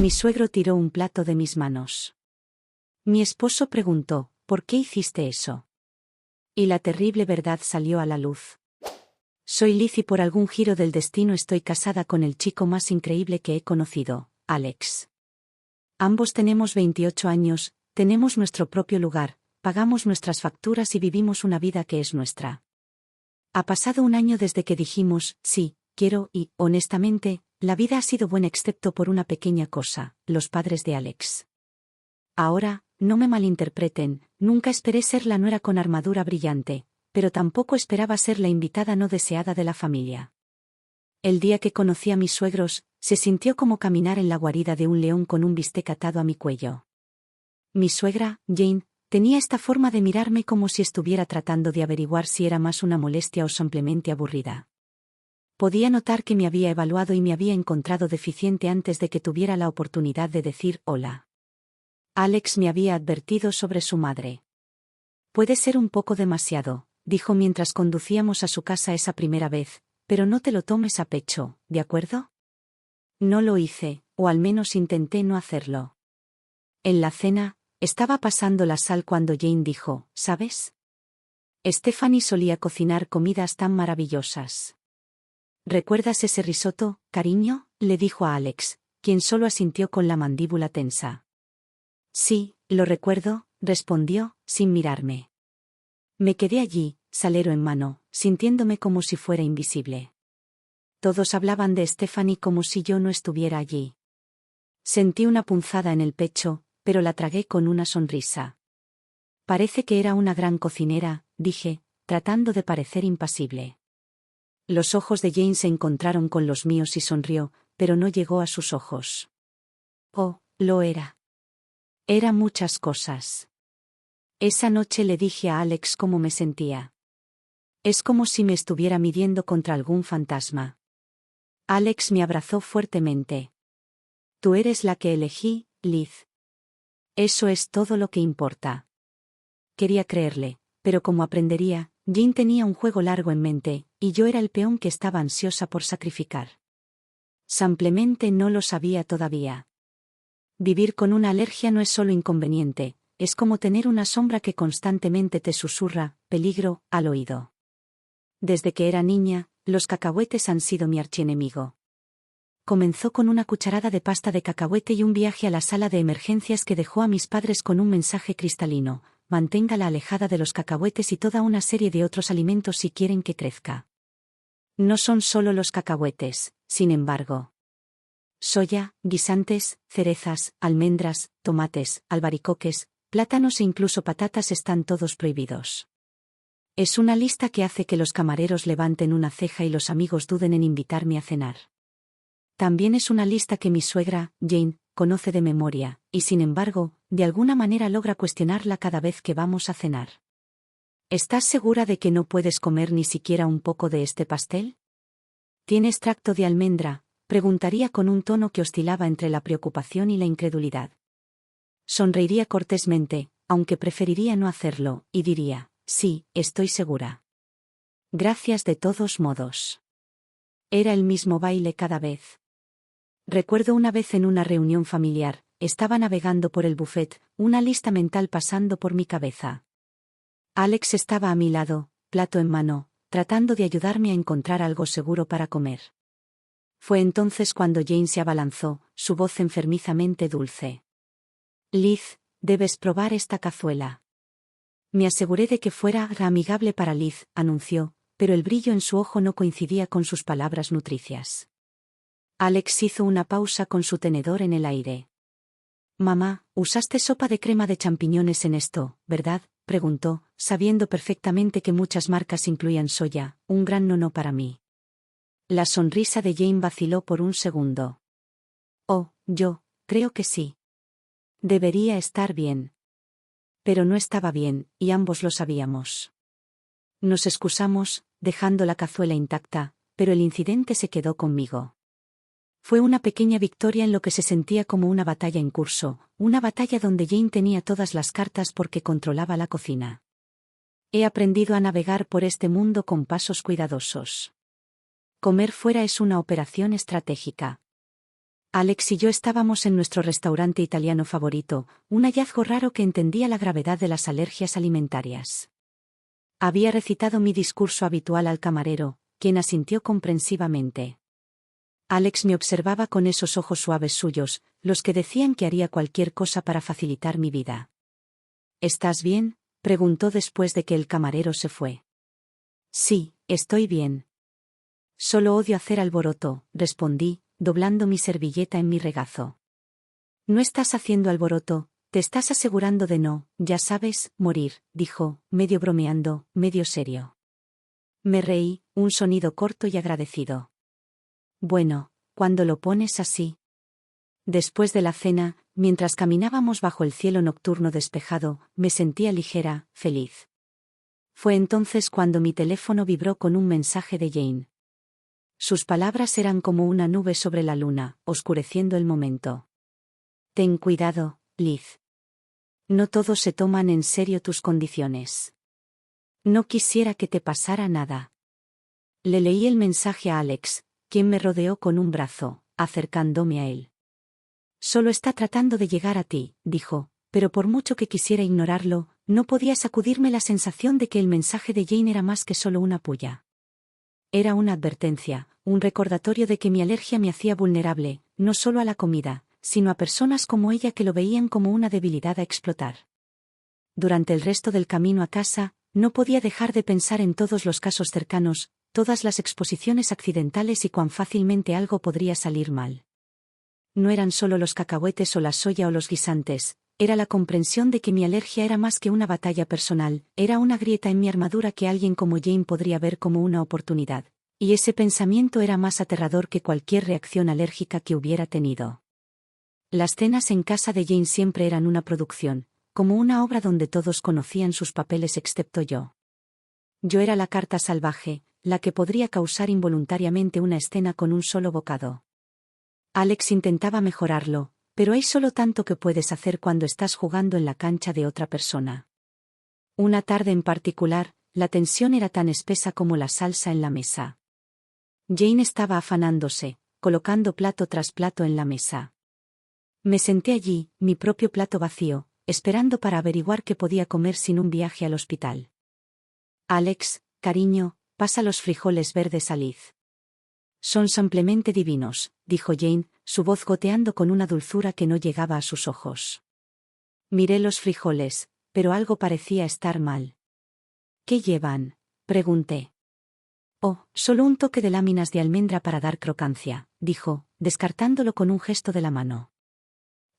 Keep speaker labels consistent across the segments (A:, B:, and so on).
A: Mi suegro tiró un plato de mis manos. Mi esposo preguntó, ¿por qué hiciste eso? Y la terrible verdad salió a la luz. Soy Liz y por algún giro del destino estoy casada con el chico más increíble que he conocido, Alex. Ambos tenemos 28 años, tenemos nuestro propio lugar, pagamos nuestras facturas y vivimos una vida que es nuestra. Ha pasado un año desde que dijimos, sí, quiero y, honestamente, la vida ha sido buena excepto por una pequeña cosa, los padres de Alex. Ahora, no me malinterpreten, nunca esperé ser la nuera con armadura brillante, pero tampoco esperaba ser la invitada no deseada de la familia. El día que conocí a mis suegros, se sintió como caminar en la guarida de un león con un bistec atado a mi cuello. Mi suegra, Jane, tenía esta forma de mirarme como si estuviera tratando de averiguar si era más una molestia o simplemente aburrida. Podía notar que me había evaluado y me había encontrado deficiente antes de que tuviera la oportunidad de decir hola. Alex me había advertido sobre su madre. Puede ser un poco demasiado, dijo mientras conducíamos a su casa esa primera vez, pero no te lo tomes a pecho, ¿de acuerdo? No lo hice, o al menos intenté no hacerlo. En la cena, estaba pasando la sal cuando Jane dijo, ¿sabes? Stephanie solía cocinar comidas tan maravillosas. ¿Recuerdas ese risotto, cariño?, le dijo a Alex, quien solo asintió con la mandíbula tensa. Sí, lo recuerdo, respondió, sin mirarme. Me quedé allí, salero en mano, sintiéndome como si fuera invisible. Todos hablaban de Stephanie como si yo no estuviera allí. Sentí una punzada en el pecho, pero la tragué con una sonrisa. Parece que era una gran cocinera, dije, tratando de parecer impasible. Los ojos de Jane se encontraron con los míos y sonrió, pero no llegó a sus ojos. Oh, lo era. Era muchas cosas. Esa noche le dije a Alex cómo me sentía. Es como si me estuviera midiendo contra algún fantasma. Alex me abrazó fuertemente. Tú eres la que elegí, Liz. Eso es todo lo que importa. Quería creerle, pero como aprendería, Jane tenía un juego largo en mente, y yo era el peón que estaba ansiosa por sacrificar. Simplemente no lo sabía todavía. Vivir con una alergia no es solo inconveniente, es como tener una sombra que constantemente te susurra, peligro, al oído. Desde que era niña, los cacahuetes han sido mi archienemigo. Comenzó con una cucharada de pasta de cacahuete y un viaje a la sala de emergencias que dejó a mis padres con un mensaje cristalino: manténgala alejada de los cacahuetes y toda una serie de otros alimentos si quieren que crezca. No son solo los cacahuetes, sin embargo. Soya, guisantes, cerezas, almendras, tomates, albaricoques, plátanos e incluso patatas están todos prohibidos. Es una lista que hace que los camareros levanten una ceja y los amigos duden en invitarme a cenar. También es una lista que mi suegra, Jane, conoce de memoria, y sin embargo, de alguna manera logra cuestionarla cada vez que vamos a cenar. ¿Estás segura de que no puedes comer ni siquiera un poco de este pastel? ¿Tiene extracto de almendra?, preguntaría con un tono que oscilaba entre la preocupación y la incredulidad. Sonreiría cortésmente, aunque preferiría no hacerlo, y diría, sí, estoy segura. Gracias de todos modos. Era el mismo baile cada vez. Recuerdo una vez en una reunión familiar, estaba navegando por el buffet, una lista mental pasando por mi cabeza. Alex estaba a mi lado, plato en mano, tratando de ayudarme a encontrar algo seguro para comer. Fue entonces cuando Jane se abalanzó, su voz enfermizamente dulce. Liz, debes probar esta cazuela. Me aseguré de que fuera amigable para Liz, anunció, pero el brillo en su ojo no coincidía con sus palabras nutricias. Alex hizo una pausa con su tenedor en el aire. Mamá, usaste sopa de crema de champiñones en esto, ¿verdad?, preguntó, sabiendo perfectamente que muchas marcas incluían soya, un gran no para mí. La sonrisa de Jane vaciló por un segundo. Oh, yo, creo que sí. Debería estar bien. Pero no estaba bien, y ambos lo sabíamos. Nos excusamos, dejando la cazuela intacta, pero el incidente se quedó conmigo. Fue una pequeña victoria en lo que se sentía como una batalla en curso, una batalla donde Jane tenía todas las cartas porque controlaba la cocina. He aprendido a navegar por este mundo con pasos cuidadosos. Comer fuera es una operación estratégica. Alex y yo estábamos en nuestro restaurante italiano favorito, un hallazgo raro que entendía la gravedad de las alergias alimentarias. Había recitado mi discurso habitual al camarero, quien asintió comprensivamente. Alex me observaba con esos ojos suaves suyos, los que decían que haría cualquier cosa para facilitar mi vida. ¿Estás bien?, preguntó después de que el camarero se fue. Sí, estoy bien. Solo odio hacer alboroto, respondí, doblando mi servilleta en mi regazo. No estás haciendo alboroto, te estás asegurando de no, ya sabes, morir, dijo, medio bromeando, medio serio. Me reí, un sonido corto y agradecido. Bueno, cuando lo pones así. Después de la cena, mientras caminábamos bajo el cielo nocturno despejado, me sentía ligera, feliz. Fue entonces cuando mi teléfono vibró con un mensaje de Jane. Sus palabras eran como una nube sobre la luna, oscureciendo el momento. Ten cuidado, Liz. No todos se toman en serio tus condiciones. No quisiera que te pasara nada. Le leí el mensaje a Alex, quien me rodeó con un brazo, acercándome a él. Solo está tratando de llegar a ti, dijo, pero por mucho que quisiera ignorarlo, no podía sacudirme la sensación de que el mensaje de Jane era más que solo una puya. Era una advertencia, un recordatorio de que mi alergia me hacía vulnerable, no solo a la comida, sino a personas como ella que lo veían como una debilidad a explotar. Durante el resto del camino a casa, no podía dejar de pensar en todos los casos cercanos, todas las exposiciones accidentales y cuán fácilmente algo podría salir mal. No eran solo los cacahuetes o la soya o los guisantes, era la comprensión de que mi alergia era más que una batalla personal, era una grieta en mi armadura que alguien como Jane podría ver como una oportunidad, y ese pensamiento era más aterrador que cualquier reacción alérgica que hubiera tenido. Las cenas en casa de Jane siempre eran una producción, como una obra donde todos conocían sus papeles excepto yo. Yo era la carta salvaje, la que podría causar involuntariamente una escena con un solo bocado. Alex intentaba mejorarlo, pero hay solo tanto que puedes hacer cuando estás jugando en la cancha de otra persona. Una tarde en particular, la tensión era tan espesa como la salsa en la mesa. Jane estaba afanándose, colocando plato tras plato en la mesa. Me senté allí, mi propio plato vacío, esperando para averiguar qué podía comer sin un viaje al hospital. Alex, cariño, pasa los frijoles verdes a Liz. Son simplemente divinos, dijo Jane, su voz goteando con una dulzura que no llegaba a sus ojos. Miré los frijoles, pero algo parecía estar mal. ¿Qué llevan?, pregunté. Oh, solo un toque de láminas de almendra para dar crocancia, dijo, descartándolo con un gesto de la mano.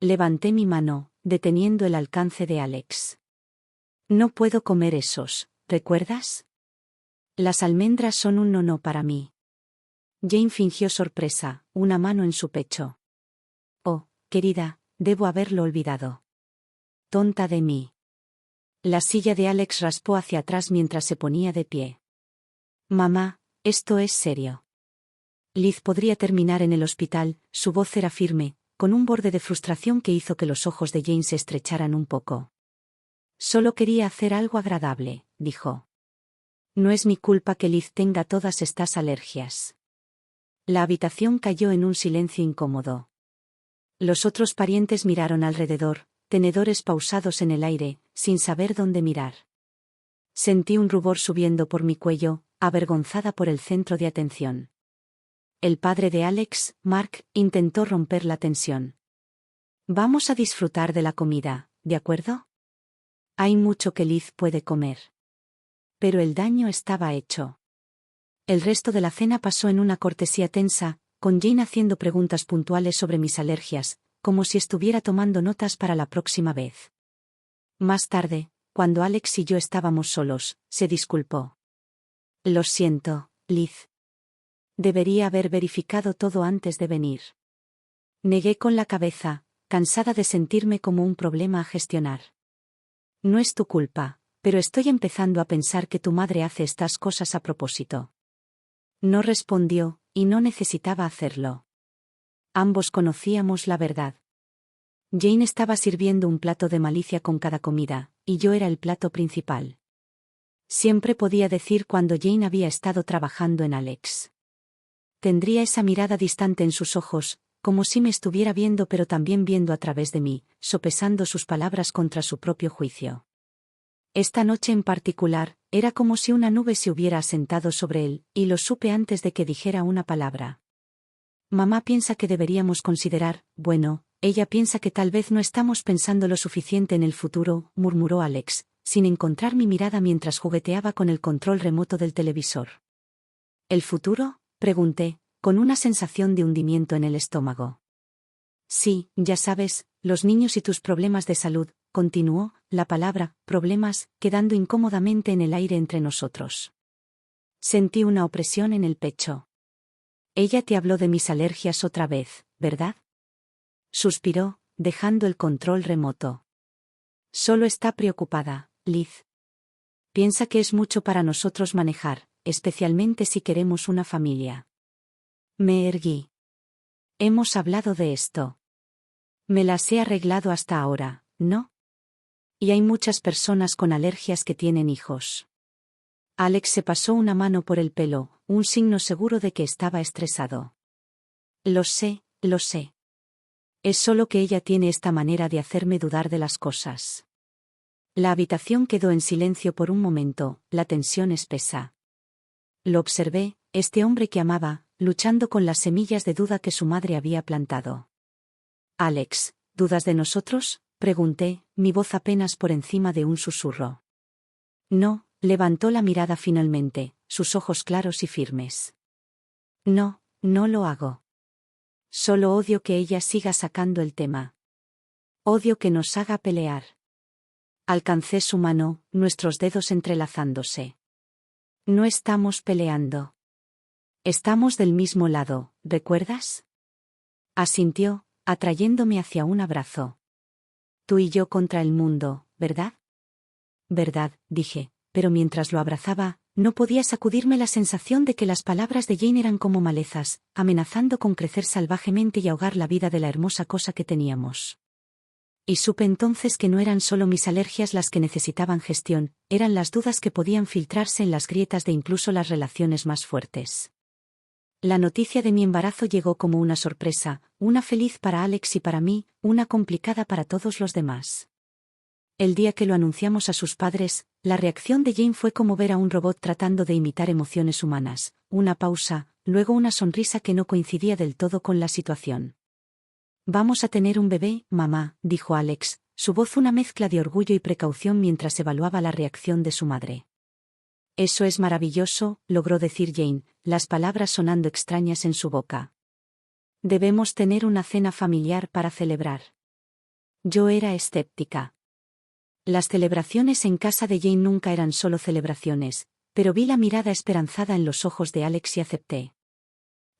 A: Levanté mi mano, deteniendo el alcance de Alex. No puedo comer esos, ¿recuerdas? Las almendras son un no-no para mí. Jane fingió sorpresa, una mano en su pecho. Oh, querida, debo haberlo olvidado. Tonta de mí. La silla de Alex raspó hacia atrás mientras se ponía de pie. Mamá, esto es serio. Liz podría terminar en el hospital, su voz era firme, con un borde de frustración que hizo que los ojos de Jane se estrecharan un poco. Solo quería hacer algo agradable, dijo. No es mi culpa que Liz tenga todas estas alergias. La habitación cayó en un silencio incómodo. Los otros parientes miraron alrededor, tenedores pausados en el aire, sin saber dónde mirar. Sentí un rubor subiendo por mi cuello, avergonzada por el centro de atención. El padre de Alex, Mark, intentó romper la tensión. Vamos a disfrutar de la comida, ¿de acuerdo? Hay mucho que Liz puede comer. Pero el daño estaba hecho. El resto de la cena pasó en una cortesía tensa, con Jane haciendo preguntas puntuales sobre mis alergias, como si estuviera tomando notas para la próxima vez. Más tarde, cuando Alex y yo estábamos solos, se disculpó. Lo siento, Liz. Debería haber verificado todo antes de venir. Negué con la cabeza, cansada de sentirme como un problema a gestionar. No es tu culpa, pero estoy empezando a pensar que tu madre hace estas cosas a propósito. No respondió, y no necesitaba hacerlo. Ambos conocíamos la verdad. Jane estaba sirviendo un plato de malicia con cada comida, y yo era el plato principal. Siempre podía decir cuando Jane había estado trabajando en Alex. Tendría esa mirada distante en sus ojos, como si me estuviera viendo pero también viendo a través de mí, sopesando sus palabras contra su propio juicio. Esta noche en particular, era como si una nube se hubiera asentado sobre él, y lo supe antes de que dijera una palabra. Mamá piensa que deberíamos considerar, bueno, ella piensa que tal vez no estamos pensando lo suficiente en el futuro, murmuró Alex, sin encontrar mi mirada mientras jugueteaba con el control remoto del televisor. ¿El futuro?, pregunté, con una sensación de hundimiento en el estómago. Sí, ya sabes, los niños y tus problemas de salud, continuó, la palabra, problemas, quedando incómodamente en el aire entre nosotros. Sentí una opresión en el pecho. Ella te habló de mis alergias otra vez, ¿verdad? Suspiró, dejando el control remoto. Solo está preocupada, Liz. Piensa que es mucho para nosotros manejar, especialmente si queremos una familia. Me erguí. Hemos hablado de esto. Me las he arreglado hasta ahora, ¿no? Y hay muchas personas con alergias que tienen hijos. Alex se pasó una mano por el pelo, un signo seguro de que estaba estresado. Lo sé, lo sé. Es solo que ella tiene esta manera de hacerme dudar de las cosas. La habitación quedó en silencio por un momento, la tensión espesa. Lo observé, este hombre que amaba, luchando con las semillas de duda que su madre había plantado. Alex, ¿dudas de nosotros?, pregunté, mi voz apenas por encima de un susurro. No, levantó la mirada finalmente, sus ojos claros y firmes. No, no lo hago. Solo odio que ella siga sacando el tema. Odio que nos haga pelear. Alcancé su mano, nuestros dedos entrelazándose. No estamos peleando. Estamos del mismo lado, ¿recuerdas? Asintió, atrayéndome hacia un abrazo. Tú y yo contra el mundo, ¿verdad? Verdad, dije, pero mientras lo abrazaba, no podía sacudirme la sensación de que las palabras de Jane eran como malezas, amenazando con crecer salvajemente y ahogar la vida de la hermosa cosa que teníamos. Y supe entonces que no eran solo mis alergias las que necesitaban gestión, eran las dudas que podían filtrarse en las grietas de incluso las relaciones más fuertes. La noticia de mi embarazo llegó como una sorpresa, una feliz para Alex y para mí, una complicada para todos los demás. El día que lo anunciamos a sus padres, la reacción de Jane fue como ver a un robot tratando de imitar emociones humanas, una pausa, luego una sonrisa que no coincidía del todo con la situación. Vamos a tener un bebé, mamá, dijo Alex, su voz una mezcla de orgullo y precaución mientras evaluaba la reacción de su madre. Eso es maravilloso, logró decir Jane, las palabras sonando extrañas en su boca. Debemos tener una cena familiar para celebrar. Yo era escéptica. Las celebraciones en casa de Jane nunca eran solo celebraciones, pero vi la mirada esperanzada en los ojos de Alex y acepté.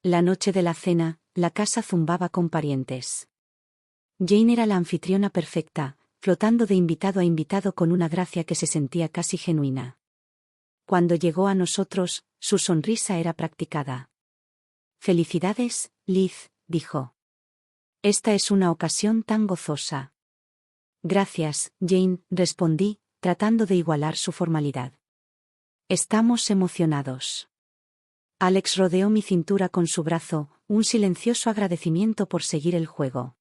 A: La noche de la cena, la casa zumbaba con parientes. Jane era la anfitriona perfecta, flotando de invitado a invitado con una gracia que se sentía casi genuina. Cuando llegó a nosotros, su sonrisa era practicada. Felicidades, Liz, dijo. Esta es una ocasión tan gozosa. Gracias, Jane, respondí, tratando de igualar su formalidad. Estamos emocionados. Alex rodeó mi cintura con su brazo, un silencioso agradecimiento por seguir el juego.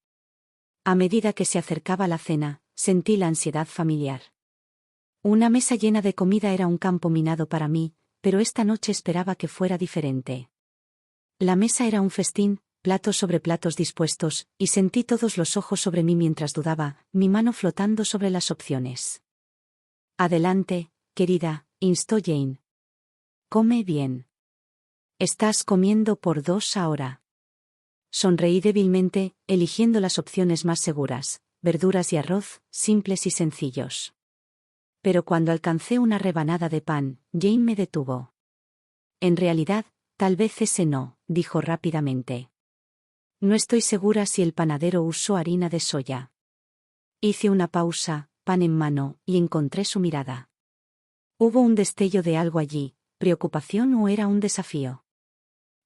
A: A medida que se acercaba la cena, sentí la ansiedad familiar. Una mesa llena de comida era un campo minado para mí, pero esta noche esperaba que fuera diferente. La mesa era un festín, platos sobre platos dispuestos, y sentí todos los ojos sobre mí mientras dudaba, mi mano flotando sobre las opciones. Adelante, querida, instó Jane. Come bien. Estás comiendo por dos ahora. Sonreí débilmente, eligiendo las opciones más seguras, verduras y arroz, simples y sencillos. Pero cuando alcancé una rebanada de pan, Jane me detuvo. En realidad, tal vez ese no, dijo rápidamente. No estoy segura si el panadero usó harina de soya. Hice una pausa, pan en mano, y encontré su mirada. Hubo un destello de algo allí, preocupación o era un desafío.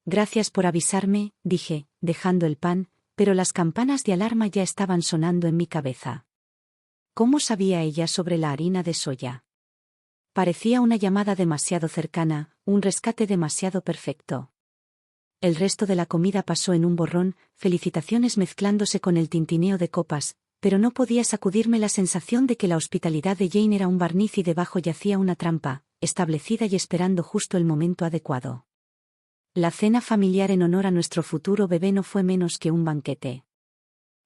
A: Gracias por avisarme, dije, dejando el pan, pero las campanas de alarma ya estaban sonando en mi cabeza. ¿Cómo sabía ella sobre la harina de soya? Parecía una llamada demasiado cercana, un rescate demasiado perfecto. El resto de la comida pasó en un borrón, felicitaciones mezclándose con el tintineo de copas, pero no podía sacudirme la sensación de que la hospitalidad de Jane era un barniz y debajo yacía una trampa, establecida y esperando justo el momento adecuado. La cena familiar en honor a nuestro futuro bebé no fue menos que un banquete.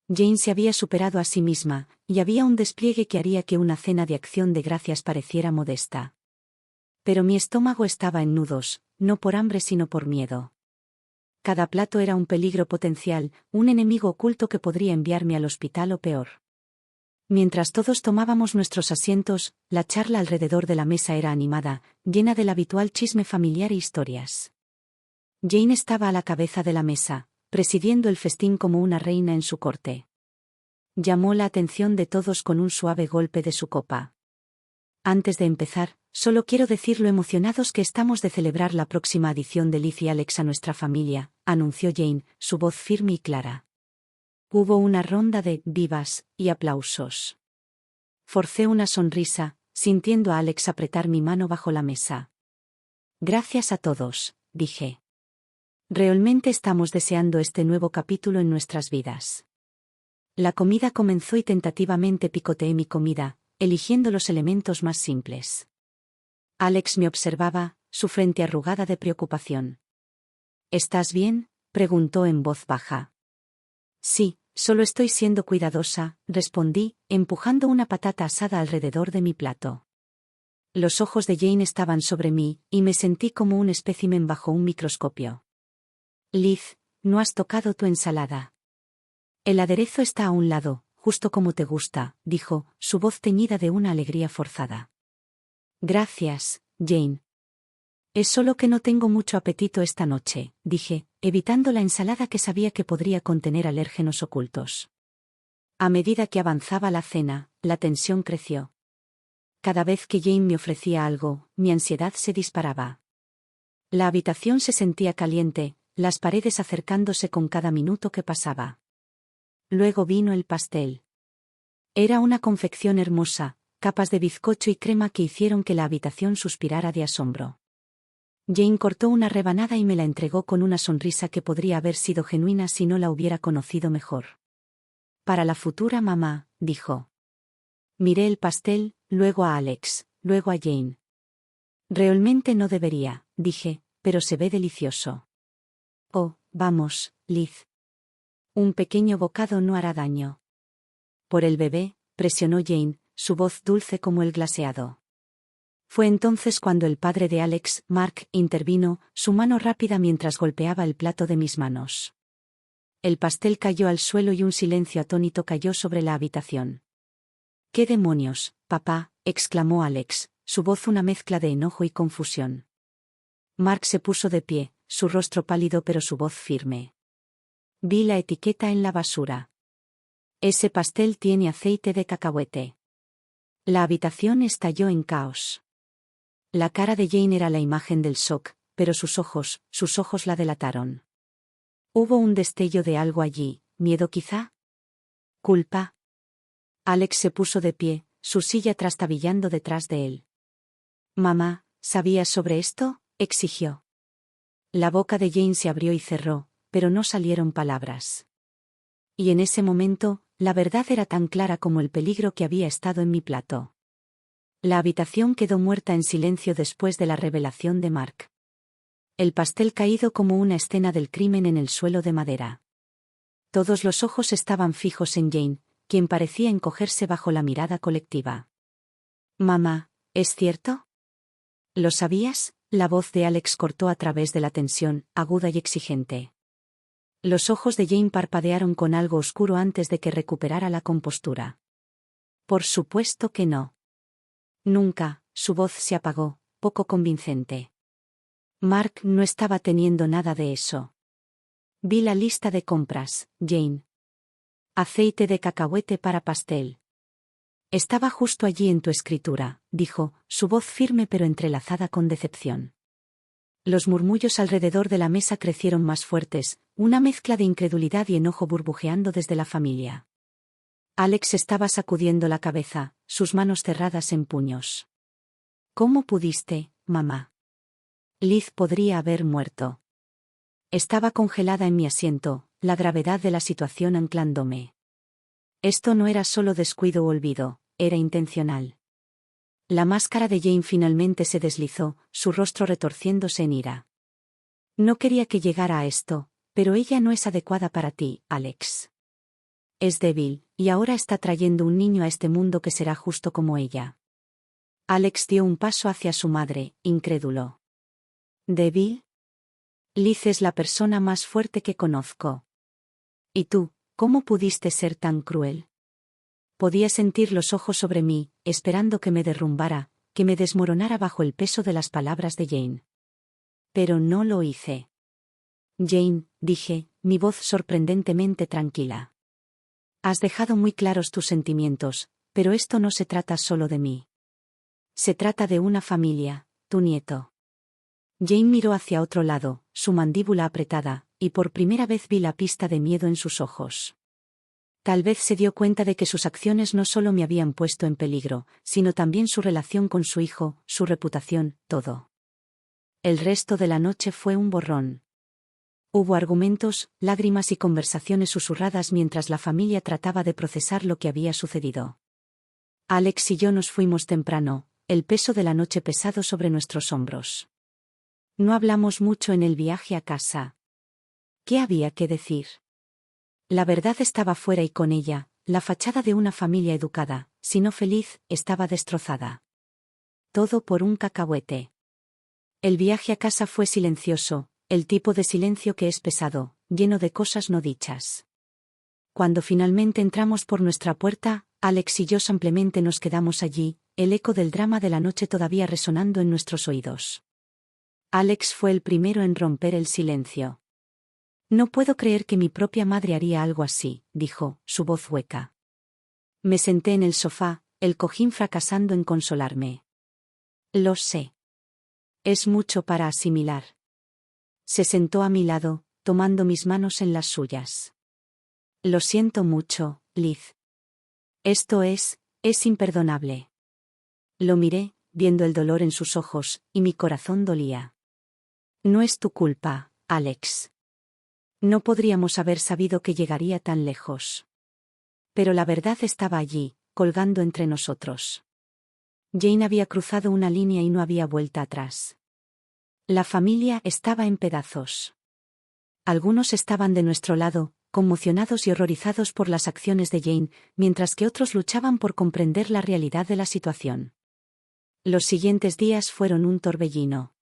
A: Jane se había superado a sí misma, y había un despliegue que haría que una cena de acción de gracias pareciera modesta. Pero mi estómago estaba en nudos, no por hambre sino por miedo. Cada plato era un peligro potencial, un enemigo oculto que podría enviarme al hospital o peor. Mientras todos tomábamos nuestros asientos, la charla alrededor de la mesa era animada, llena del habitual chisme familiar e historias. Jane estaba a la cabeza de la mesa, presidiendo el festín como una reina en su corte. Llamó la atención de todos con un suave golpe de su copa. Antes de empezar, solo quiero decir lo emocionados que estamos de celebrar la próxima adición de Liz y Alex a nuestra familia, anunció Jane, su voz firme y clara. Hubo una ronda de vivas y aplausos. Forcé una sonrisa, sintiendo a Alex apretar mi mano bajo la mesa. Gracias a todos, dije. Realmente estamos deseando este nuevo capítulo en nuestras vidas. La comida comenzó y tentativamente picoteé mi comida, eligiendo los elementos más simples. Alex me observaba, su frente arrugada de preocupación. ¿Estás bien?, preguntó en voz baja. Sí, solo estoy siendo cuidadosa, respondí, empujando una patata asada alrededor de mi plato. Los ojos de Jane estaban sobre mí, y me sentí como un espécimen bajo un microscopio. Liz, no has tocado tu ensalada. El aderezo está a un lado, justo como te gusta, dijo, su voz teñida de una alegría forzada. Gracias, Jane. Es solo que no tengo mucho apetito esta noche, dije, evitando la ensalada que sabía que podría contener alérgenos ocultos. A medida que avanzaba la cena, la tensión creció. Cada vez que Jane me ofrecía algo, mi ansiedad se disparaba. La habitación se sentía caliente, las paredes acercándose con cada minuto que pasaba. Luego vino el pastel. Era una confección hermosa, capas de bizcocho y crema que hicieron que la habitación suspirara de asombro. Jane cortó una rebanada y me la entregó con una sonrisa que podría haber sido genuina si no la hubiera conocido mejor. Para la futura mamá, dijo. Miré el pastel, luego a Alex, luego a Jane. Realmente no debería, dije, pero se ve delicioso. Oh, vamos, Liz. Un pequeño bocado no hará daño. Por el bebé, presionó Jane, su voz dulce como el glaseado. Fue entonces cuando el padre de Alex, Mark, intervino, su mano rápida mientras golpeaba el plato de mis manos. El pastel cayó al suelo y un silencio atónito cayó sobre la habitación. ¿Qué demonios, papá?, exclamó Alex, su voz una mezcla de enojo y confusión. Mark se puso de pie, su rostro pálido pero su voz firme. Vi la etiqueta en la basura. Ese pastel tiene aceite de cacahuete. La habitación estalló en caos. La cara de Jane era la imagen del shock, pero sus ojos la delataron. Hubo un destello de algo allí, miedo quizá. ¿Culpa? Alex se puso de pie, su silla trastabillando detrás de él. Mamá, ¿sabías sobre esto?, exigió. La boca de Jane se abrió y cerró, pero no salieron palabras. Y en ese momento, la verdad era tan clara como el peligro que había estado en mi plato. La habitación quedó muerta en silencio después de la revelación de Mark. El pastel caído como una escena del crimen en el suelo de madera. Todos los ojos estaban fijos en Jane, quien parecía encogerse bajo la mirada colectiva. Mamá, ¿es cierto? ¿Lo sabías? La voz de Alex cortó a través de la tensión, aguda y exigente. Los ojos de Jane parpadearon con algo oscuro antes de que recuperara la compostura. Por supuesto que no. Nunca, su voz se apagó, poco convincente. Mark no estaba teniendo nada de eso. Vi la lista de compras, Jane. Aceite de cacahuete para pastel. Estaba justo allí en tu escritura, dijo, su voz firme pero entrelazada con decepción. Los murmullos alrededor de la mesa crecieron más fuertes, una mezcla de incredulidad y enojo burbujeando desde la familia. Alex estaba sacudiendo la cabeza, sus manos cerradas en puños. ¿Cómo pudiste, mamá? Liz podría haber muerto. Estaba congelada en mi asiento, la gravedad de la situación anclándome. Esto no era solo descuido o olvido, era intencional. La máscara de Jane finalmente se deslizó, su rostro retorciéndose en ira. No quería que llegara a esto, pero ella no es adecuada para ti, Alex. Es débil, y ahora está trayendo un niño a este mundo que será justo como ella. Alex dio un paso hacia su madre, incrédulo. ¿Débil? Liz es la persona más fuerte que conozco. ¿Y tú, cómo pudiste ser tan cruel? Podía sentir los ojos sobre mí, esperando que me derrumbara, que me desmoronara bajo el peso de las palabras de Jane. Pero no lo hice. Jane, dije, mi voz sorprendentemente tranquila. Has dejado muy claros tus sentimientos, pero esto no se trata solo de mí. Se trata de una familia, tu nieto. Jane miró hacia otro lado, su mandíbula apretada, y por primera vez vi la pista de miedo en sus ojos. Tal vez se dio cuenta de que sus acciones no solo me habían puesto en peligro, sino también su relación con su hijo, su reputación, todo. El resto de la noche fue un borrón. Hubo argumentos, lágrimas y conversaciones susurradas mientras la familia trataba de procesar lo que había sucedido. Alex y yo nos fuimos temprano, el peso de la noche pesado sobre nuestros hombros. No hablamos mucho en el viaje a casa. ¿Qué había que decir? La verdad estaba fuera y con ella, la fachada de una familia educada, si no feliz, estaba destrozada. Todo por un cacahuete. El viaje a casa fue silencioso, el tipo de silencio que es pesado, lleno de cosas no dichas. Cuando finalmente entramos por nuestra puerta, Alex y yo simplemente nos quedamos allí, el eco del drama de la noche todavía resonando en nuestros oídos. Alex fue el primero en romper el silencio. No puedo creer que mi propia madre haría algo así, dijo, su voz hueca. Me senté en el sofá, el cojín fracasando en consolarme. Lo sé. Es mucho para asimilar. Se sentó a mi lado, tomando mis manos en las suyas. Lo siento mucho, Liz. Esto es imperdonable. Lo miré, viendo el dolor en sus ojos, y mi corazón dolía. No es tu culpa, Alex. No podríamos haber sabido que llegaría tan lejos. Pero la verdad estaba allí, colgando entre nosotros. Jane había cruzado una línea y no había vuelta atrás. La familia estaba en pedazos. Algunos estaban de nuestro lado, conmocionados y horrorizados por las acciones de Jane, mientras que otros luchaban por comprender la realidad de la situación. Los siguientes días fueron un torbellino.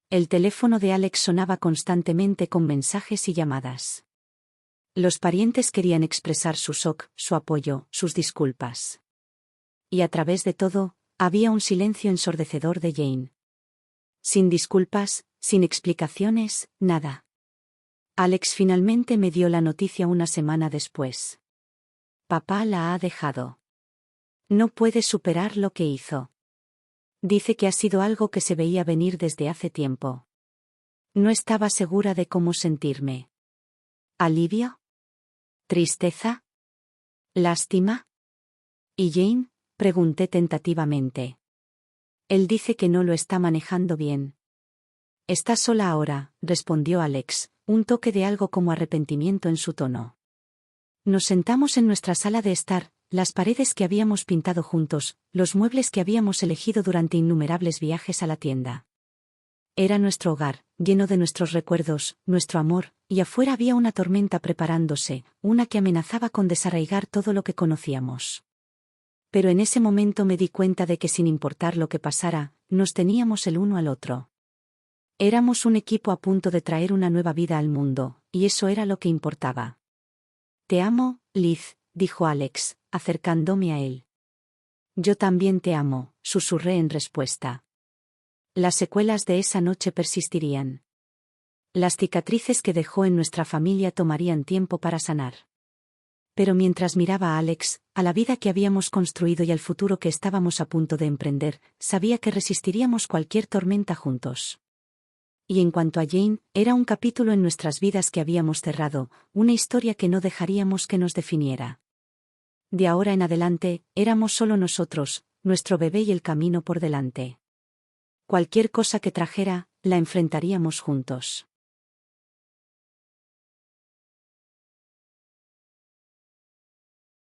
A: El teléfono de Alex sonaba constantemente con mensajes y llamadas. Los parientes querían expresar su shock, su apoyo, sus disculpas. Y a través de todo, había un silencio ensordecedor de Jane. Sin disculpas, sin explicaciones, nada. Alex finalmente me dio la noticia una semana después. Papá la ha dejado. No puede superar lo que hizo. Dice que ha sido algo que se veía venir desde hace tiempo. No estaba segura de cómo sentirme. ¿Alivio? ¿Tristeza? ¿Lástima? ¿Y Jane? Pregunté tentativamente. Él dice que no lo está manejando bien. Está sola ahora, respondió Alex, un toque de algo como arrepentimiento en su tono. Nos sentamos en nuestra sala de estar, las paredes que habíamos pintado juntos, los muebles que habíamos elegido durante innumerables viajes a la tienda. Era nuestro hogar, lleno de nuestros recuerdos, nuestro amor, y afuera había una tormenta preparándose, una que amenazaba con desarraigar todo lo que conocíamos. Pero en ese momento me di cuenta de que sin importar lo que pasara, nos teníamos el uno al otro. Éramos un equipo a punto de traer una nueva vida al mundo, y eso era lo que importaba. Te amo, Liz, dijo Alex, acercándome a él. Yo también te amo, susurré en respuesta. Las secuelas de esa noche persistirían. Las cicatrices que dejó en nuestra familia tomarían tiempo para sanar. Pero mientras miraba a Alex, a la vida que habíamos construido y al futuro que estábamos a punto de emprender, sabía que resistiríamos cualquier tormenta juntos. Y en cuanto a Jane, era un capítulo en nuestras vidas que habíamos cerrado, una historia que no dejaríamos que nos definiera. De ahora en adelante, éramos solo nosotros, nuestro bebé y el camino por delante. Cualquier cosa que trajera, la enfrentaríamos juntos.